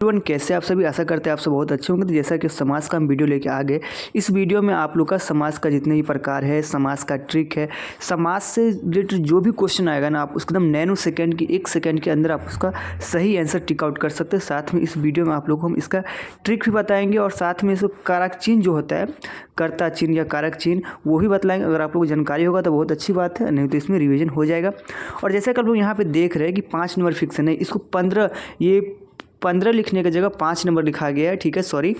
Everyone, कैसे आप सभी? आशा करते हैं आप सब बहुत अच्छे होंगे। तो जैसा कि समाज का हम वीडियो लेके आ गए, इस वीडियो में आप लोग का समाज का जितने भी प्रकार है, समाज का ट्रिक है, समाज से रिलेटेड जो भी क्वेश्चन आएगा ना, आप उसको एकदम नैनो सेकंड की 1 सेकंड के अंदर आप उसका सही आंसर टिक आउट कर सकते हैं। साथ में इस वीडियो में आप लोग को हम इसका ट्रिक भी बताएंगे और साथ में इसको कारक चिन्ह जो होता है, कर्ता चिन्ह या कारक चिन्ह, वो भी बतलाएंगे। अगर आप लोग को जानकारी होगा तो बहुत अच्छी बात है, नहीं तो इसमें रिविजन हो जाएगा। और जैसा कि आप लोग यहाँ पे देख रहे हैं कि 5 नंबर फिक्स है, इसको 15 लिखने की जगह 5 नंबर लिखा गया है। ठीक है, सॉरी,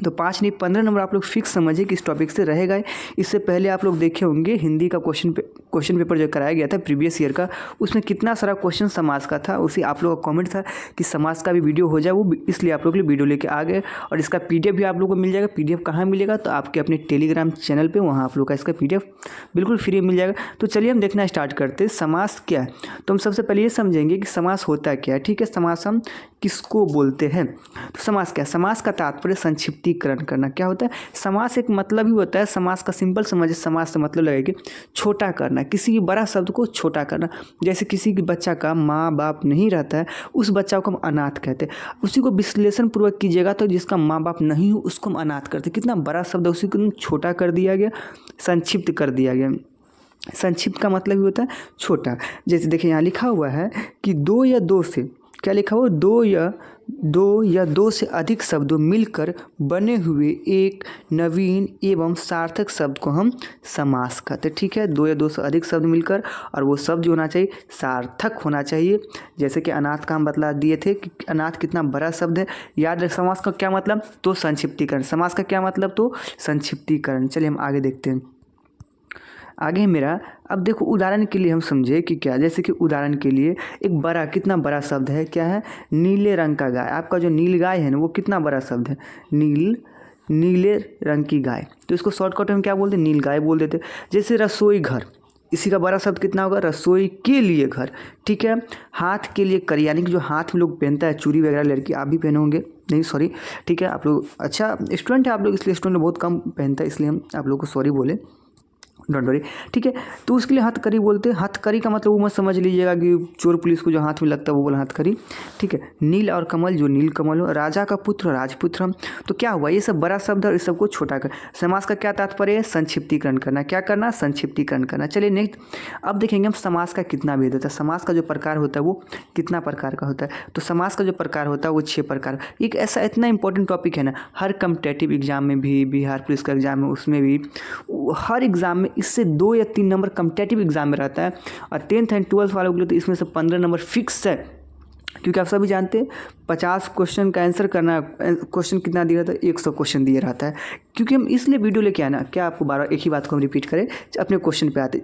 तो 5 नहीं 15 नंबर आप लोग फिक्स समझिए कि इस टॉपिक से रहेगा। इससे पहले आप लोग देखे होंगे हिंदी का क्वेश्चन पेपर जो कराया गया था प्रीवियस ईयर का, उसमें कितना सारा क्वेश्चन समाज का था। उसी आप लोगों का कमेंट था कि समाज का भी वीडियो हो जाए, वो इसलिए आप लोग के लिए वीडियो लेके आ गए। और इसका पीडीएफ भी आप लोग को मिल जाएगा। पीडीएफ कहाँ मिलेगा? तो आपके अपने टेलीग्राम चैनल पर, वहाँ आप लोग का इसका पीडीएफ बिल्कुल फ्री मिल जाएगा। तो चलिए हम देखना स्टार्ट करते हैं समास क्या है। तो हम सबसे पहले ये समझेंगे कि समास होता क्या है। ठीक है, समास हम किसको बोलते हैं? तो समास क्या है? समास का तात्पर्य संक्षिप्तीकरण करना। क्या होता है? समास एक मतलब ही होता है, समास का सिंपल समझ, समास से मतलब लगेगा छोटा करना, किसी भी बड़ा शब्द को छोटा करना। जैसे किसी के बच्चा का माँ बाप नहीं रहता है, उस बच्चा को हम अनाथ कहते हैं। उसी को विश्लेषण पूर्वक कीजिएगा तो जिसका माँ बाप नहीं हो उसको हम अनाथ करते हैं। कितना बड़ा शब्द है, उसी को छोटा कर दिया गया, संक्षिप्त कर दिया गया। संक्षिप्त का मतलब ही होता है छोटा। जैसे देखिए यहाँ लिखा हुआ है कि दो या दो से, क्या लिखा हुआ? दो या दो से अधिक शब्दों मिलकर बने हुए एक नवीन एवं सार्थक शब्द को हम समास कहते हैं। ठीक है, 2 या 2 से अधिक शब्द मिलकर, और वो शब्द जो होना चाहिए सार्थक होना चाहिए। जैसे कि अनाथ का हम बतला दिए थे कि अनाथ कितना बड़ा शब्द है। याद रख, समास का क्या मतलब? तो संक्षिप्तीकरण। समास का क्या मतलब? तो संक्षिप्तीकरण। चलिए हम आगे देखते हैं। आगे मेरा, अब देखो उदाहरण के लिए हम समझे कि क्या, जैसे कि उदाहरण के लिए एक बड़ा, कितना बड़ा शब्द है, क्या है? नीले रंग का गाय। आपका जो नील गाय है ना, वो कितना बड़ा शब्द है? नीले रंग की गाय। तो इसको शॉर्टकट में क्या बोलते? नील गाय बोल देते। जैसे रसोई घर, इसी का बड़ा शब्द कितना होगा? रसोई के लिए घर। ठीक है, हाथ के लिए कर, यानी कि जो हाथ में लोग पहनता है, चूड़ी वगैरह, लड़की आप भी पहने होंगे, नहीं सॉरी, ठीक है, आप लोग अच्छा स्टूडेंट है आप लोग, इसलिए स्टूडेंट बहुत कम पहनता है, इसलिए हम आप लोग को सॉरी बोले, डोंट वरी। ठीक है, तो उसके लिए हथकड़ी बोलते हैं। हथकड़ी का मतलब वो मत समझ लीजिएगा कि चोर पुलिस को जो हाथ में लगता है वो बोला हथकड़ी। ठीक है, नील और कमल, जो नील कमल हो, राजा का पुत्र, राजपुत्र। तो क्या हुआ? ये सब बड़ा शब्द है और इस सबको छोटा कर। समास का क्या तात्पर्य है? संक्षिप्तीकरण करना। क्या करना? संक्षिप्तीकरण करना। चलिए नेक्स्ट, अब देखेंगे हम समास का कितना भेद होता है। समास का जो प्रकार होता है वो कितना प्रकार का होता है? तो समास का जो प्रकार होता है वो 6 प्रकार। एक ऐसा इतना इंपॉर्टेंट टॉपिक है ना, हर कम्पिटेटिव एग्जाम में भी, बिहार पुलिस का एग्जाम में, उसमें भी, हर एग्जाम में इससे 2 या 3 नंबर कम्पिटेटिव एग्जाम में रहता है। और 10th एंड 12th वालों के लिए तो इसमें से 15 नंबर फिक्स है, क्योंकि आप सभी जानते हैं 50 क्वेश्चन का आंसर करना। क्वेश्चन कितना दिया रहता है? 100 क्वेश्चन दिया रहता है। क्योंकि हम इसलिए वीडियो लेके आना, क्या आपको बार बार एक ही बात को हम रिपीट करें, अपने क्वेश्चन पे आते।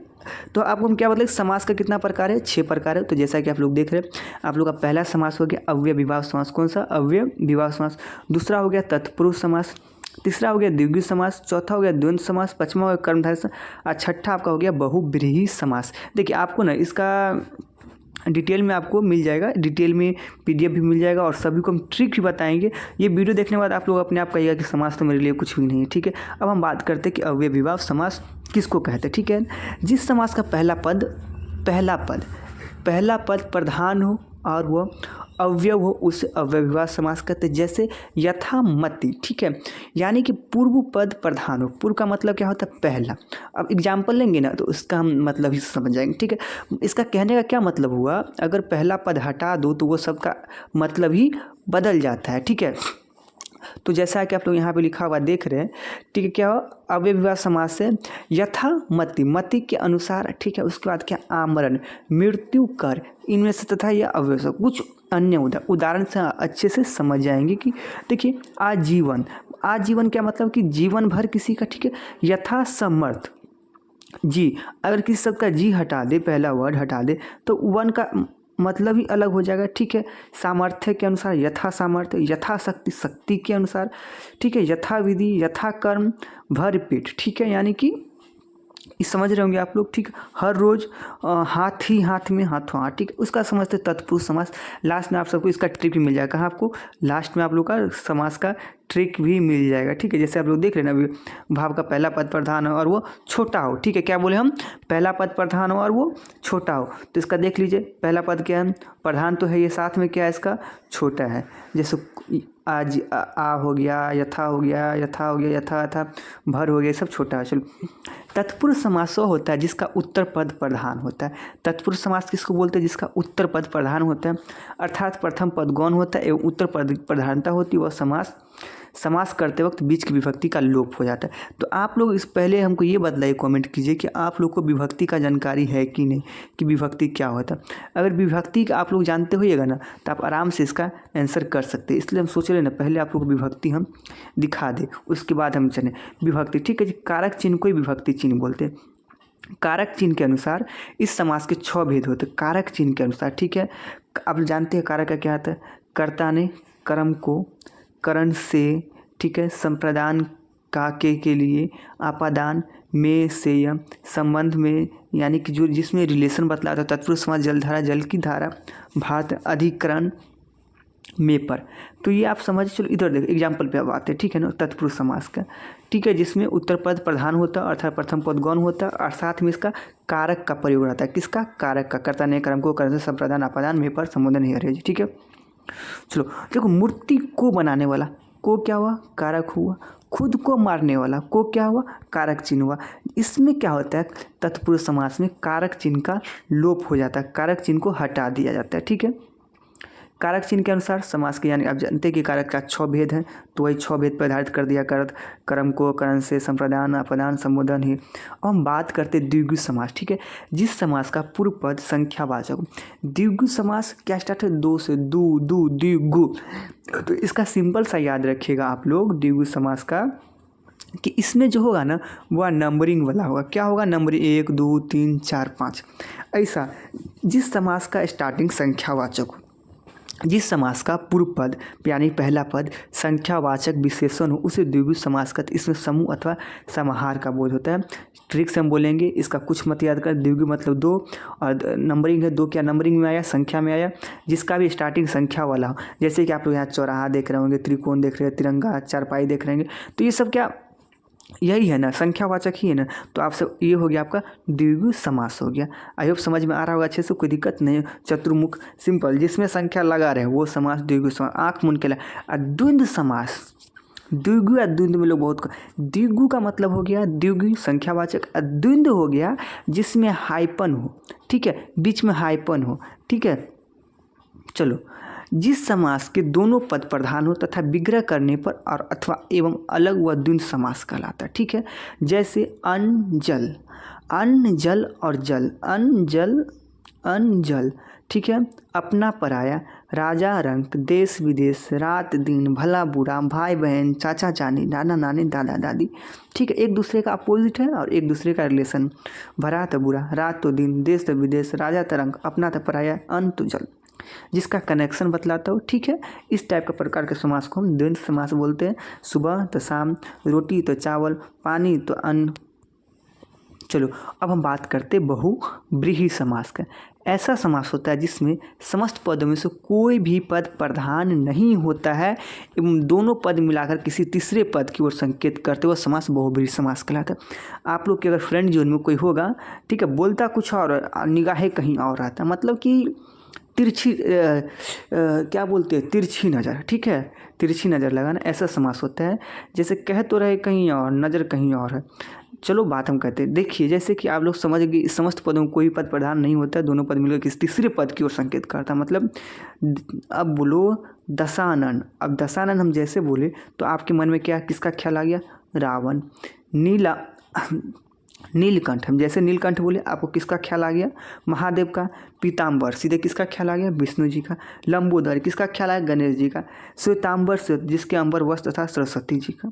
तो आपको हम क्या मतलब, समास का कितना प्रकार है? 6 प्रकार है। तो जैसा कि आप लोग देख रहे हैं, आप लोग का पहला समास हो गया अव्यय विभाव समास। कौन सा? अव्यय विभाव समास। दूसरा हो गया तत्पुरुष समास। तीसरा हो गया द्विगु समास। चौथा हो गया द्वंद्व समास। पांचवा हो गया कर्मधारय समास। और छठा आपका हो गया बहुव्रीहि समास। देखिए आपको ना इसका डिटेल में आपको मिल जाएगा, डिटेल में पीडीएफ भी मिल जाएगा और सभी को हम ट्रिक भी बताएंगे। ये वीडियो देखने के बाद आप लोग अपने आप कहिएगा कि समास तो मेरे लिए कुछ भी नहीं है। ठीक है, अब हम बात करते हैं कि अव्यय विभाव समास किसको कहते हैं। ठीक है, जिस समास का पहला पद प्रधान हो और वह अव्यय हो, उसे अव्यय विभाव समास कहते हैं। जैसे यथामति। ठीक है, यानी कि पूर्व पद प्रधान हो। पूर्व का मतलब क्या होता है? पहला। अब एग्जाम्पल लेंगे ना तो इसका हम मतलब ही समझ जाएंगे। ठीक है, इसका कहने का क्या मतलब हुआ, अगर पहला पद हटा दो तो वो सबका मतलब ही बदल जाता है। ठीक है, तो जैसा कि आप लोग यहाँ पे लिखा हुआ देख रहे हैं, ठीक है, क्या हो? अव्यय विभाव समास से यथामति, मति के अनुसार। ठीक है, उसके बाद क्या? आमरण, मृत्यु कर, इनमें से तथा यह अव्यय से कुछ अन्य उदाहरण से अच्छे से समझ जाएंगे। कि देखिए आजीवन क्या मतलब? कि जीवन भर किसी का। ठीक है, यथा समर्थ जी, अगर किसी शब्द का जी हटा दे, पहला वर्ड हटा दे, तो वन का मतलब ही अलग हो जाएगा। ठीक है, सामर्थ्य के अनुसार यथा सामर्थ्य, यथाशक्ति शक्ति के अनुसार। ठीक है, यथा विधि, यथा कर्म, भर पेट। ठीक है, यानी कि इस समझ रहे होंगे आप लोग। ठीक, हर रोज हाथ ही हाथ में, हाथों हाथ। ठीक, उसका समझते तत्पुरुष समास। लास्ट में आप सबको इसका ट्रिक भी मिल जाएगा। कहाँ आपको? लास्ट में आप लोग का समास का ट्रिक भी मिल जाएगा। ठीक है, जैसे आप लोग देख रहे हैं ना, अभी भाव का पहला पद प्रधान हो और वो छोटा हो। ठीक है, क्या बोले हम, पहला पद प्रधान हो और वो छोटा हो। तो इसका देख लीजिए, पहला पद क्या है, प्रधान तो है, ये साथ में क्या है इसका, छोटा है। जैसे आज आ हो गया, यथा हो गया, यथा हो गया, यथा यथा, भर हो गया, सब छोटा है। चलो, तत्पुरुष समास वो होता है जिसका उत्तर पद प्रधान होता है। तत्पुरुष समास किसको बोलते हैं, जिसका उत्तर पद प्रधान होता है, अर्थात प्रथम पद गौण होता है एवं उत्तर पद प्रधानता होती है। वह समास करते वक्त बीच की विभक्ति का लोप हो जाता है। तो आप लोग इस पहले हमको ये बतलाइए, कमेंट कीजिए कि आप लोग को विभक्ति का जानकारी है कि नहीं, कि विभक्ति क्या होता है। अगर विभक्ति का आप लोग जानते होइएगा ना, तो आप आराम से इसका आंसर कर सकते हैं। इसलिए हम सोच रहे हैं ना, पहले आप लोग को विभक्ति हम दिखा दें, उसके बाद हम चलें विभक्ति। ठीक है जी, कारक चिन्ह को ही विभक्ति चिन्ह बोलते हैं। कारक चिन्ह के अनुसार इस समास के 6 भेद होते हैं, कारक चिन्ह के अनुसार। ठीक है, आप जानते हैं कारक का क्या होता है, कर्ता ने कर्म को करण से, ठीक है, संप्रदान का के लिए, आपादान में से, या संबंध में, यानी कि जो जिसमें रिलेशन बतलाता है। तत्पुरुष समास जलधारा, जल की धारा, भात, अधिकरण में पर। तो ये आप समझ, चलो इधर देखो एग्जाम्पल पे अब आते हैं। ठीक है ना, तत्पुरुष समास का, ठीक है, जिसमें उत्तर पद प्रधान होता है अर्थात प्रथम पद गौण होता है और साथ में इसका कारक का प्रयोग रहता है। किसका, कारक का, कर्ता ने कर्म को करण से, संप्रदान, आपादान, में पर, संबोधन, हेरेज। ठीक है, चलो देखो, मूर्ति को बनाने वाला को क्या हुआ, कारक हुआ। खुद को मारने वाला को क्या हुआ, कारक चिन्ह हुआ। इसमें क्या होता है, तत्पुरुष समास में कारक चिन्ह का लोप हो जाता है, कारक चिन्ह को हटा दिया जाता है। ठीक है, कारक चिन्ह के अनुसार समास के, यानी आप जानते हैं कि कारक का 6 भेद हैं, तो वही 6 भेद पर आधारित कर दिया, करत, कर्म को करण से, संप्रदान, अपदान, संबोधन ही। अब हम बात करते हैं द्विगु समास। ठीक है, जिस समास का पूर्व पद संख्यावाचक हो। द्विगु समास क्या स्टार्ट है, 2 से, दू दू द्विगु। तो इसका सिंपल सा याद रखिएगा आप लोग द्विगु समास का, कि इसमें जो होगा ना वह नंबरिंग वाला होगा। क्या होगा, नंबरिंग 1 2 3 4 5 ऐसा। जिस समास का स्टार्टिंग संख्यावाचक हो, जिस समास का पूर्व पद यानी पहला पद संख्यावाचक विशेषण हो, उसे द्विगु समास कहते हैं। इसमें समूह अथवा समाहार का बोध होता है। ट्रिक से हम बोलेंगे, इसका कुछ मत याद कर। द्विगु मतलब 2 और नंबरिंग है, 2 क्या नंबरिंग में आया, संख्या में आया, जिसका भी स्टार्टिंग संख्या वाला हो। जैसे कि आप लोग यहाँ चौराहा देख रहे होंगे, त्रिकोण देख रहे हैं, तिरंगा, चारपाई देख रहे होंगे, तो ये सब क्या यही है ना, संख्यावाचक ही है ना। तो आप सब, ये हो गया आपका द्विगु समास हो गया। आई होप समझ में आ रहा होगा अच्छे से, कोई दिक्कत नहीं। चतुर्मुख सिंपल, जिसमें संख्या लगा रहे वो समास द्विगु समास। आँख मूंद के ला। द्वंद्व समास, द्विगु या द्वंद्व में लोग बहुत, द्विगु का मतलब हो गया द्विगु संख्यावाचक, द्वंद्व हो गया जिसमें हाइपन हो। ठीक है, बीच में हाइपन हो। ठीक है, चलो, जिस समास के दोनों पद प्रधान हो तथा विग्रह करने पर और अथवा एवं अलग व द्वंद्व समास कहलाता है। ठीक है, जैसे अन्न जल, अन्न जल और जल, अन्न जल, अन्न जल। ठीक है, अपना पराया, राजा रंक, देश विदेश, रात दिन, भला बुरा, भाई बहन, चाचा चाची, नाना नानी, दादा दादी। ठीक है, एक दूसरे का अपोजिट है और एक दूसरे का रिलेशन। भरा तो बुरा, रात तो दिन, देश तो विदेश, राजा तो रंक, अपना तो पराया, अन्न तो जल, जिसका कनेक्शन बतलाता हो। ठीक है, इस टाइप का प्रकार के समास को हम द्वंद्व समास बोलते हैं। सुबह तो शाम, रोटी तो चावल, पानी तो अन्न। चलो, अब हम बात करते बहुव्रीहि समास का। ऐसा समास होता है जिसमें समस्त पदों में से कोई भी पद प्रधान नहीं होता है एवं दोनों पद मिलाकर किसी तीसरे पद की ओर संकेत करते हुए समास बहुव्रीहि समास कहलाता है। आप लोग के अगर फ्रेंड जोन में कोई होगा, ठीक है, बोलता कुछ और निगाहें कहीं और रहता है, मतलब कि तिरछी क्या बोलते हैं, तिरछी नज़र। ठीक है, तिरछी नज़र लगाना, ऐसा समास होता है। जैसे कह तो रहे कहीं और, नज़र कहीं और है। चलो बात हम कहते हैं, देखिए जैसे कि आप लोग समझ गए, समस्त पदों में कोई पद प्रधान नहीं होता है, दोनों पद मिलकर किसी तीसरे पद की ओर संकेत करता है। मतलब अब बोलो दशानन, अब दशानन हम जैसे बोले तो आपके मन में क्या, किसका ख्याल आ गया, रावण। नीला नीलकंठ, हम जैसे नीलकंठ बोले आपको किसका ख्याल आ गया, महादेव का। पीताम्बर, सीधे किसका ख्याल आ गया, विष्णु जी का। लंबोदर, किसका ख्याल आया, गणेश जी का। श्वेतांबर, जिसके अंबर वस्त्र था, सरस्वती जी का।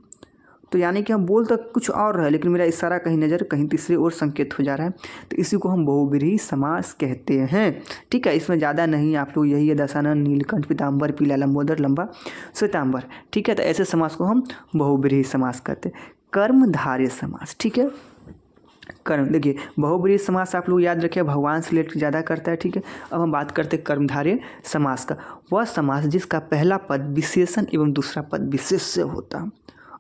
तो यानी कि हम बोल तो कुछ और रहे, लेकिन मेरा इशारा कहीं नज़र कहीं तीसरे ओर संकेत हो जा रहा है, तो इसी को हम बहुव्रीहि समास कहते हैं। ठीक है, इसमें ज़्यादा नहीं, आप लोग यही है, दशानन, नीलकंठ, पीताम्बर, पीला, लंबोदर, लंबा, श्वेतांबर। ठीक है, तो ऐसे समास को हम बहुव्रीहि समास कहते हैं। कर्मधारय समास, ठीक है, कर्म, देखिए बहुब्रीहि समास आप लोग याद रखिए भगवान से रिलेटेड ज़्यादा करता है, ठीक है। अब हम बात करते हैं कर्मधारय समास का। वह समास जिसका पहला पद विशेषण एवं दूसरा पद विशेष से होता,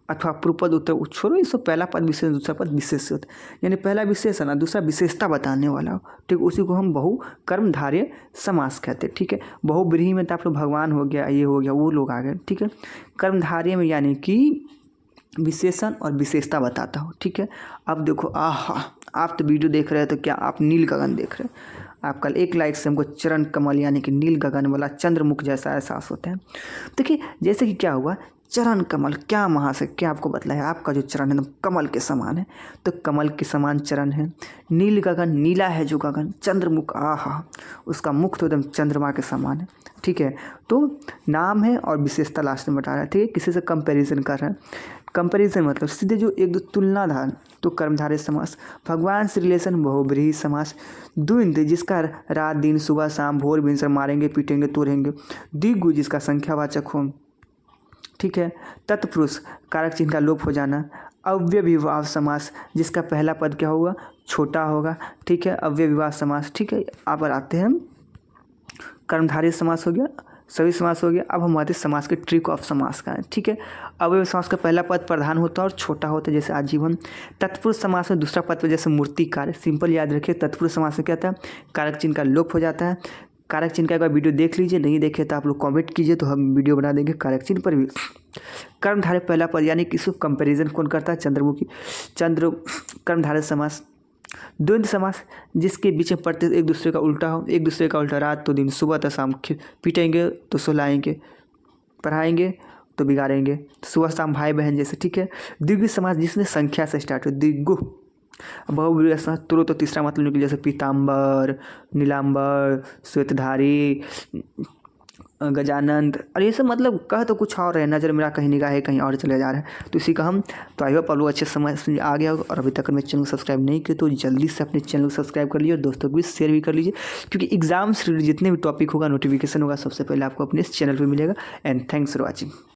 अथवा पूर्व पद उत्तर छोड़ो, इसको पहला पद विशेषण दूसरा पद विशेष से होता, यानी पहला विशेषण और दूसरा विशेषता बताने वाला हो, ठीक, उसी को हम बहु कर्मधारय समास कहते हैं, ठीक है। बहुब्रीहि में तो आप लोग भगवान हो गया, ये हो गया, वो लोग आ गए, ठीक है। कर्मधारय में यानी कि विशेषण और विशेषता बताता हो, ठीक है। अब देखो, आहा, आप तो वीडियो देख रहे हैं तो क्या आप नील गगन देख रहे हैं। आप कल एक लाइक से हमको चरण कमल यानी कि नील गगन वाला चंद्रमुख जैसा एहसास होता है। देखिए जैसे कि क्या हुआ, चरण कमल, क्या वहाँ से क्या आपको बतलाया, आपका जो चरण एकदम कमल के समान है, तो कमल के समान चरण है। नील गगन, नीला है जो गगन, चंद्रमुख, आहा, उसका मुख तो एकदम चंद्रमा के समान है, ठीक है। तो नाम है और विशेषता लास्ट में बता रहा है, ठीक है, किसी से कंपैरिजन कर रहा है। कंपैरिजन मतलब सीधे जो एक दो तुलनाधार, तो कर्मधारय समास। भगवान से रिलेशन बहुब्रीहि समास। द्विंद जिसका रात दिन सुबह शाम भोर भिनसर मारेंगे पीटेंगे तोड़ेंगे। द्विगु जिसका संख्यावाचक हो, ठीक है। तत्पुरुष कारक चिन्ह का लोप हो जाना। अव्ययविभाव समास जिसका पहला पद क्या होगा, छोटा होगा, ठीक है। अव्ययविभाव समास, ठीक है। आप आते हैं कर्मधारय समास हो गया, सभी समास हो गया। अब हम आते हैं समास के ट्रिक ऑफ समास का, ठीक है। अवयव समास का पहला पद प्रधान होता है और छोटा होता है, जैसे आजीवन। तत्पुरुष समास में दूसरा पद जैसे मूर्तिकार, सिंपल याद रखिए। तत्पुरुष समास में क्या था, कारक चिन्ह का लोप हो जाता है। कारक चिन्ह का एक बार वीडियो देख लीजिए, नहीं देखे तो आप लोग कमेंट कीजिए तो हम वीडियो बना देंगे कारक चिन्ह पर भी। कर्मधारय पहला पद यानी कि इसको कंपेरिजन कौन करता है, चंद्रमुखी, कर्मधारय समास। द्वंद्व समास जिसके बीच में पढ़ते एक दूसरे का उल्टा हो, एक दूसरे का उल्टा, रात तो दिन सुबह तो शाम, पीटेंगे तो सुलाएंगे, पढ़ाएंगे तो बिगाड़ेंगे, सुबह शाम भाई बहन जैसे, ठीक है। द्विगु समास जिसमें संख्या से स्टार्ट हो, द्विगु। बहुब्रीहि समास तुरंत तो तीसरा मतलब निकल, जैसे पीताम्बर, नीलाम्बर, श्वेतधारी, गजानंद, और ये सब मतलब कह तो कुछ और है, नज़र मेरा कहीं निगाह है कहीं और चले जा रहा है, तो इसी का हम तो आई होप आप लोग अच्छे समझ आ गया होगा। और अभी तक मेरे चैनल को सब्सक्राइब नहीं किया तो जल्दी से अपने चैनल को सब्सक्राइब कर लीजिए और दोस्तों को भी शेयर भी कर लीजिए, क्योंकि एग्जाम से रिलेटेड जितने भी टॉपिक होगा नोटिफिकेशन होगा सबसे पहले आपको अपने इस चैनल पर मिलेगा। And thanks for watching.